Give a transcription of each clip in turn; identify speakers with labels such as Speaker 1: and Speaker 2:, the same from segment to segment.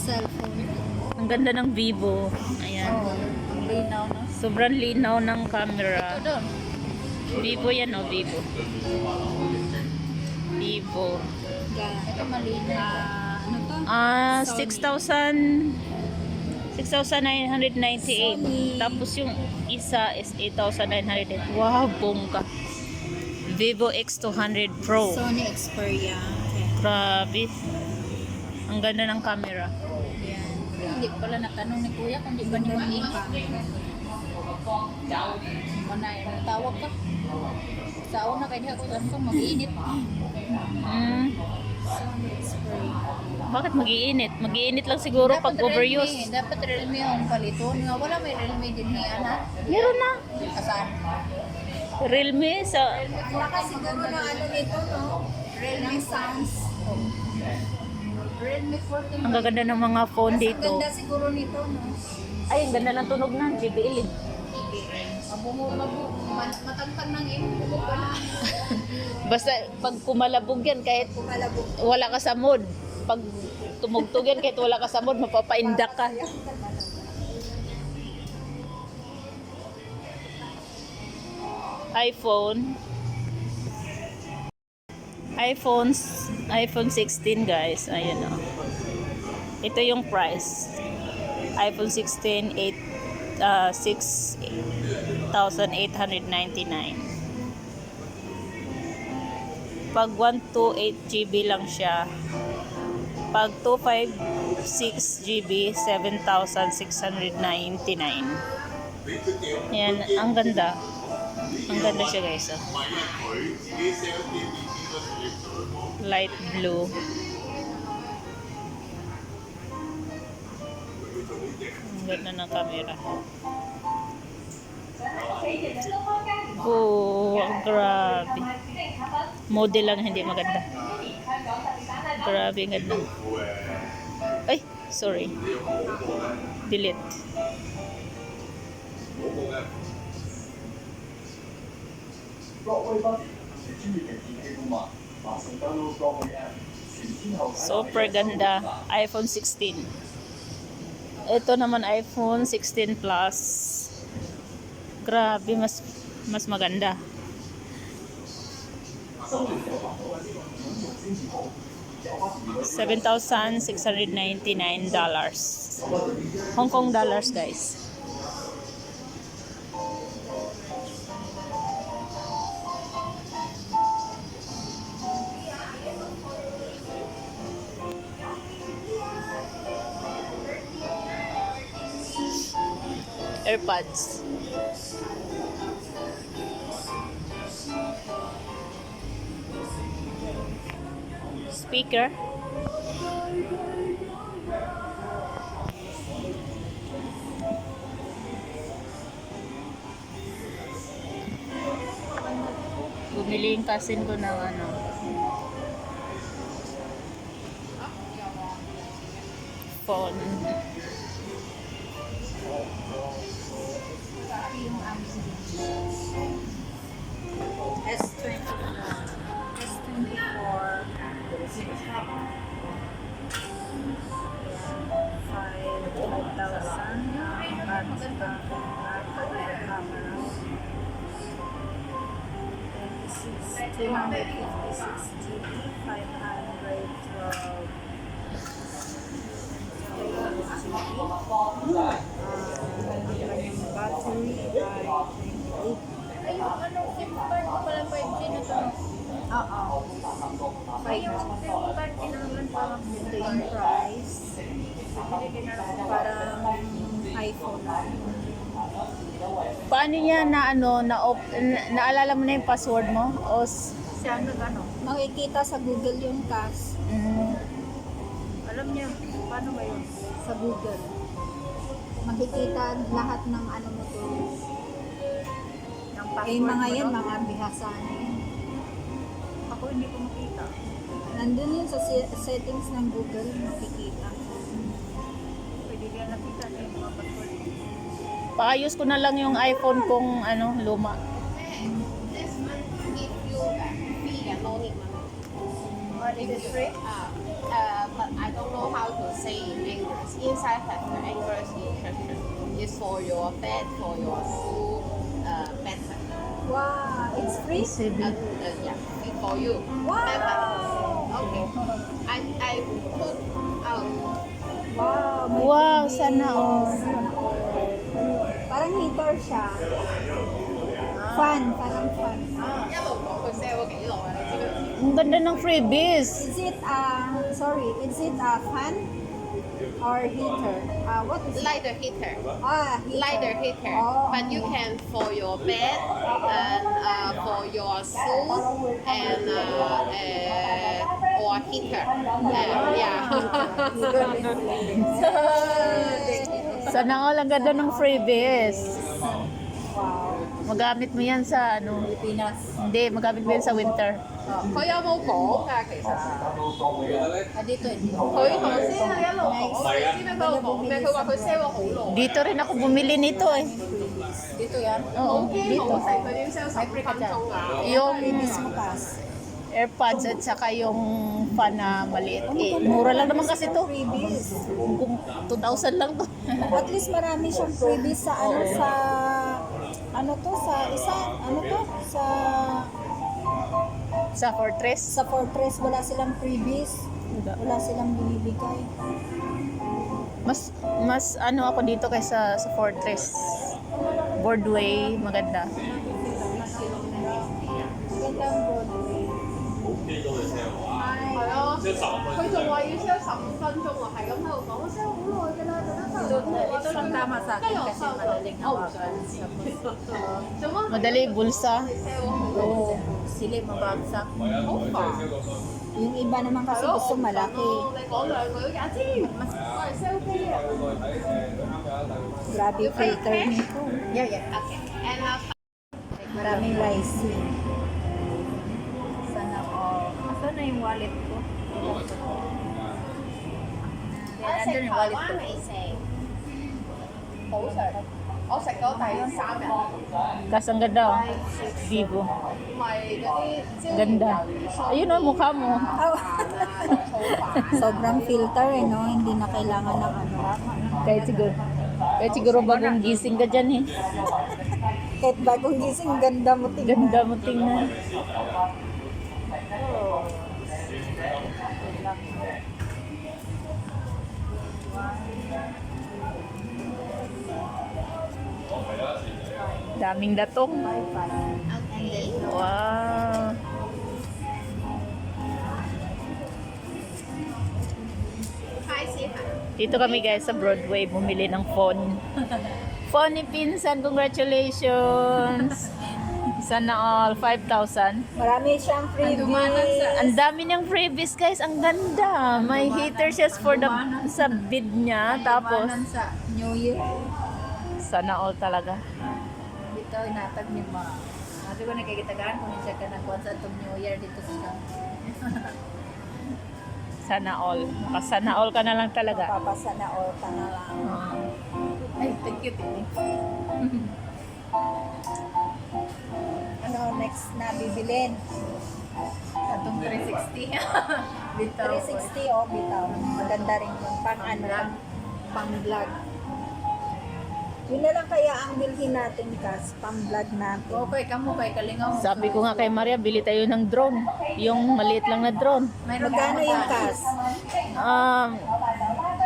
Speaker 1: cellphone.
Speaker 2: Ang ganda ng Vivo. Ayan.
Speaker 1: Oh, ang linaw na.
Speaker 2: Sobrang linaw ng camera.
Speaker 1: Ito doon.
Speaker 2: Vivo yan, oh, Vivo. Vivo.
Speaker 1: Ito malinaw. Ano to?
Speaker 2: Sony. 6,998.
Speaker 1: Sony.
Speaker 2: Tapos yung isa is 8,908. Wow, bongga. Vivo X200 Pro.
Speaker 1: Sony Xperia.
Speaker 2: Grabe. Ang ganda ng camera.
Speaker 1: Yan. Hindi ko pala natanong ni Kuya kung di ba niya mainit. Manay, tawag ka. Sa una kaya di ako tanong mag-iinit. Sony Xperia.
Speaker 2: Bakit mag-iinit? Mag-iinit lang siguro pag overuse.
Speaker 1: Dapat Realme yung paliton. Nga wala may Realme din niya na.
Speaker 2: Meron na.
Speaker 1: Asan?
Speaker 2: Realme sa...
Speaker 1: Baka siguro na ano nito, no? Realme Sounds. Realme 14.
Speaker 2: Ang gaganda ng mga phone
Speaker 1: Ang
Speaker 2: dito.
Speaker 1: ganda siguro nito, no?
Speaker 2: Ay, ang ganda ng tunog ng JBL.
Speaker 1: Matantang nang bumog ka na.
Speaker 2: Basta pag kumalabog yan, kahit
Speaker 1: Kumalabog.
Speaker 2: wala ka sa mood. Pag tumugtog yan, kahit wala ka sa mood, mapapaindak ka. iPhone 16 guys. Ayan o. Ito yung price. iPhone 16 6,899. Pag 128 GB lang siya. Pag 256 GB 7,699. Yan, ang ganda. Ang ganda siya guys. Oh. Light blue. Ang ganda ng camera. Oh, grabe. Model lang hindi maganda. Grabe, ang ganda. Ay, sorry. Delete. Super ganda. iPhone 16. Ito naman iPhone 16 Plus. Grabe, mas maganda. $7,699. Hong Kong dollars, guys. AirPods. Speaker. Bumili yung cousin ko ng ano. Phone.
Speaker 1: S24. 5,000 at camera 256 GB 512 kanyang battery ay 28. Ay, yung anong SIM card ko pala 5G na to? Oo. Ay, yung SIM card tinangan pa ito yung price. Parang iPhone na.
Speaker 2: Paano niya na ano, naalala mo na yung password mo? O
Speaker 1: Siya nag-ano? Makikita sa Google yung cash. Alam niya, paano ba yun? Sa Google. Makikita lahat ng ano mo to. Eh, mga yan, mga bihasa na yan. Ako hindi ko makita. Nandun yun sa settings ng Google, makikita. Pwede yan nakita na yung mga password.
Speaker 2: paayos ko na lang yung iPhone kong ano, luma.
Speaker 1: This month, if you fee, no need, But it is free?
Speaker 3: But I don't know how to say in English. Inside has the English instruction. It's for your bed, for your food, better.
Speaker 1: Wow, it's free?
Speaker 3: Yeah, it's for you.
Speaker 1: Wow!
Speaker 3: Better. Okay. I put out.
Speaker 1: Wow, may
Speaker 2: Wow,
Speaker 1: freebies.
Speaker 2: sana all.
Speaker 1: Parang heater siya. Fun, parang fun.
Speaker 3: 一路講佢 sell 咗幾耐啊？你知唔知？
Speaker 2: Ang ganda ng freebies.
Speaker 1: Is it, sorry, is it fan or heater? What is it?
Speaker 3: Like the heater.
Speaker 1: Heater.
Speaker 3: Like the heater.
Speaker 1: Oh.
Speaker 3: But you can for your bed and for your food and or heater. Yeah.
Speaker 2: Sana all, ang ganda ng freebies.
Speaker 1: Wow.
Speaker 2: Magamit mo yan sa ano?
Speaker 1: Pilipinas.
Speaker 2: Hindi, magamit mo yan sa winter.
Speaker 3: 佢有冇講㗎？其實
Speaker 1: Dito, hindi.
Speaker 3: 佢頭先一路講，你知唔知佢度講咩？佢話佢 sell 咗好耐。
Speaker 2: Dito rin ako bumili nito eh.
Speaker 1: Dito yan?
Speaker 2: Oo,
Speaker 3: 好
Speaker 2: dito.
Speaker 3: 成佢點 sell 15分鐘啊？
Speaker 2: Yung
Speaker 1: Mismo kas.
Speaker 2: AirPods at saka yung fan na maliit. Eh, mura lang naman kasi to.
Speaker 1: Freebies.
Speaker 2: Kung 2,000 lang to.
Speaker 1: At least marami siyang freebies sa
Speaker 2: Sa Fortress.
Speaker 1: sa Fortress wala silang freebies. Wala silang binibigay.
Speaker 2: Mas ano ako dito kaysa sa Fortress. Boardway, maganda.
Speaker 1: Magandang Broadway.
Speaker 3: 係啊，佢仲話要 sell 15分鐘啊，係咁喺度講，我 sell 好耐㗎啦，Ito
Speaker 1: lang tama sa akin kasi madaling
Speaker 3: 我唔
Speaker 1: hawak.
Speaker 3: 想知。做乜
Speaker 2: Madali, bulsa.
Speaker 3: 你 sell 好耐？
Speaker 1: Oo, sili mabagsak.
Speaker 3: 好煩。
Speaker 1: Yung iba naman kasi gusto malaki.
Speaker 3: 你講兩句，阿知我係 sell 機啊。
Speaker 1: Grabe filter nito.
Speaker 3: Yeah. Okay. And
Speaker 1: Maraming rising. Sana all. Asan na yung wallet ko? Nandun yung wallet ko.
Speaker 3: 好食，我食咗第3日，
Speaker 2: Kas ang ganda oh. Vivo.
Speaker 3: 唔係嗰啲椒鹽
Speaker 2: Ganda.
Speaker 3: 魷魚鬆
Speaker 2: Ayun oh, mukha mo.
Speaker 1: Oh.
Speaker 3: 醋飯。
Speaker 1: Sobrang filter eh, no? Hindi na kailangan ng ano.
Speaker 2: Kahit siguro bagong gising ka dyan eh.
Speaker 1: Kahit bagong gising, ganda mo tingnan.
Speaker 2: Ganda mo tingnan. Daming datong.
Speaker 3: Okay.
Speaker 2: Wow.
Speaker 3: Hi, say hi.
Speaker 2: Dito kami guys sa Broadway bumili ng phone. Phone ni Pinsan, congratulations. Sana all 5,000.
Speaker 1: Marami siyang freebies.
Speaker 2: Ang dami niyang freebies guys, ang ganda. May heater siya for the sa bid niya tapos
Speaker 1: Iwanan sa New Year.
Speaker 2: sana all talaga.
Speaker 1: Dito, inatag niyo ma. Di ba nagkikitagaan kung siya ka nagkuhan sa itong New Year dito sa
Speaker 2: Sana all. Sana all ka na lang talaga.
Speaker 1: papasa na all ka na lang. Ay, thank you, Tini. Ano next na bibilin?
Speaker 3: Itong 360.
Speaker 1: Bitaw. 360 oh, bitaw. Maganda rin yun. Pang ano, pang vlog. Yun na lang kaya ang bilhin natin, Kas. Pang vlog natin.
Speaker 3: Okay, kamo kay kalingaw.
Speaker 2: Sabi ko nga kay Maria, bili tayo ng drone. Yung maliit lang na drone.
Speaker 1: Magkano yung Kas?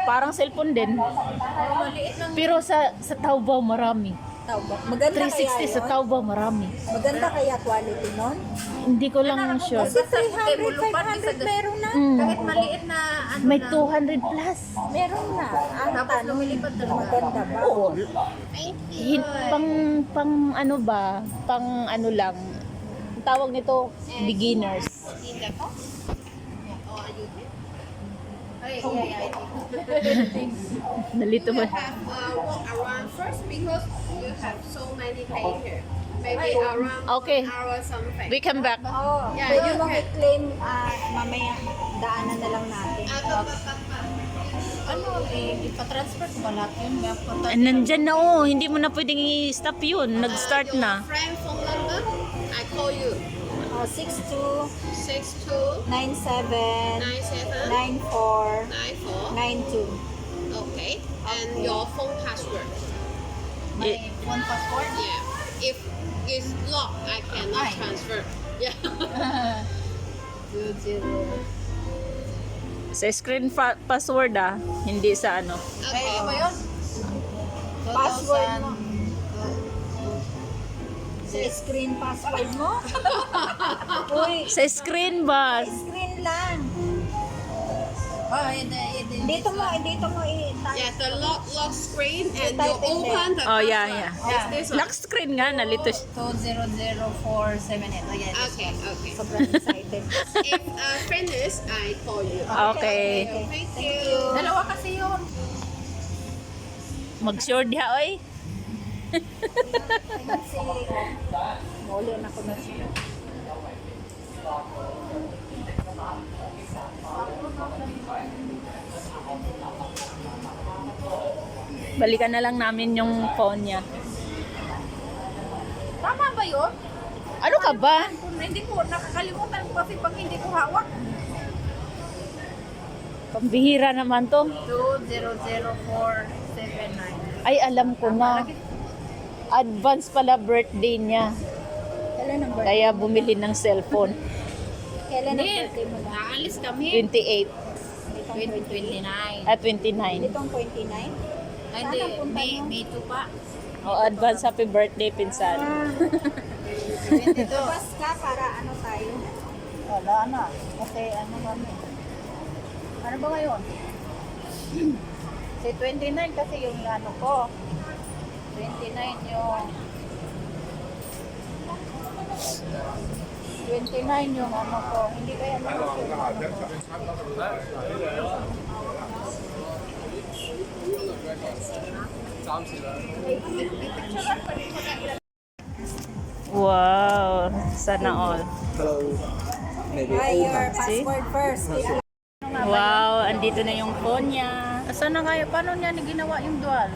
Speaker 2: Parang cellphone din.
Speaker 3: Maliit lang.
Speaker 2: Pero sa Taobao marami.
Speaker 1: Taubak. Maganda
Speaker 2: 360
Speaker 1: kaya
Speaker 2: sa
Speaker 1: yun?
Speaker 2: Taobao marami.
Speaker 1: Maganda kaya quality nun?
Speaker 2: Hindi ko lang sure.
Speaker 1: Kasi 300, 500 meron na.
Speaker 3: Kahit maliit na ano
Speaker 2: May
Speaker 3: na.
Speaker 2: 200 plus.
Speaker 1: Meron na. Ang
Speaker 3: Tapos
Speaker 1: tanong,
Speaker 3: lumilipad talaga.
Speaker 1: maganda ba?
Speaker 2: Oo.
Speaker 3: Thank you.
Speaker 2: Pang ano ba? Pang ano lang. Ang tawag nito beginners.
Speaker 3: In the box? Yeah. Oh, are you here? Hey, yeah, I think.
Speaker 2: Nalito
Speaker 3: You
Speaker 2: ba?
Speaker 3: have walk around first because you have so many things here. Maybe around
Speaker 2: Okay.
Speaker 3: 1 hour something.
Speaker 2: We come back.
Speaker 1: Oo.
Speaker 3: Yeah,
Speaker 1: Pwede
Speaker 3: you
Speaker 1: mong
Speaker 3: can.
Speaker 1: i-claim mamaya. Daanan na lang natin.
Speaker 3: Ano, ipatransfer ko ba lahat yun?
Speaker 2: Nandyan na oh. Hindi mo na pwedeng i-stop yun. Nag-start na.
Speaker 3: Friend phone number, I call you.
Speaker 1: 62
Speaker 3: 62
Speaker 1: 97
Speaker 3: 97
Speaker 1: 94
Speaker 3: 94.
Speaker 1: 92.
Speaker 3: Okay. And your phone password.
Speaker 1: My phone passport?
Speaker 3: Yeah. If it's locked, I cannot
Speaker 1: Ay.
Speaker 3: transfer. Yeah.
Speaker 1: 20.
Speaker 2: Sa screen password hindi sa ano.
Speaker 3: Okay.
Speaker 1: Ano ba yun? Password mo. Sa screen password mo? Uy,
Speaker 2: Sa screen ba?
Speaker 1: screen lang. Oh, dito mo i-type.
Speaker 3: Yeah, the lock screen and you
Speaker 1: Type in
Speaker 3: open the
Speaker 2: Oh,
Speaker 3: password.
Speaker 2: yeah.
Speaker 3: Yes, this one.
Speaker 2: Lock screen nga, nalito siya.
Speaker 1: 200478. Oh, yeah, this
Speaker 3: Okay,
Speaker 1: one.
Speaker 3: okay.
Speaker 1: Sobrang excited.
Speaker 3: If finish, I call you.
Speaker 2: Okay.
Speaker 3: Thank
Speaker 1: Thank
Speaker 3: you.
Speaker 1: you. Dalawa kasi yun.
Speaker 2: Mag-sure diha, oy.
Speaker 1: Kasi, mauli na ko na siya.
Speaker 2: Balikan na lang namin yung phone niya.
Speaker 1: Tama ba yun?
Speaker 2: Ano ka ba?
Speaker 1: Hindi ko, nakakalimutan ko kasi pag hindi ko hawak.
Speaker 2: Pambihira naman to.
Speaker 1: 200479.
Speaker 2: Ay, alam ko na. Advance pala birthday niya.
Speaker 1: Kailan ang birthday?
Speaker 2: Kaya bumili ng cellphone.
Speaker 1: Kailan ang birthday mo ba?
Speaker 3: Naalis kami.
Speaker 2: 28
Speaker 1: 2029.
Speaker 2: at 29.
Speaker 1: Itong 29?
Speaker 3: Ay,
Speaker 1: Saan ang punta
Speaker 3: May,
Speaker 1: nyo?
Speaker 3: May 2 pa.
Speaker 2: O, advance happy birthday, pinsan.
Speaker 1: 22. Bas ka para ano tayo? Wala na. Kasi ano kami. Ano ba ngayon? Si 29 kasi yung ano ko. 29 yung 29 yung ano ko. Hindi kaya ano ko.
Speaker 2: Wow, sana all.
Speaker 1: Ay, your
Speaker 2: See?
Speaker 1: password first.
Speaker 2: Wow, andito na yung phone niya.
Speaker 1: Asan na nga yun? Paano niya ginawa yung dual?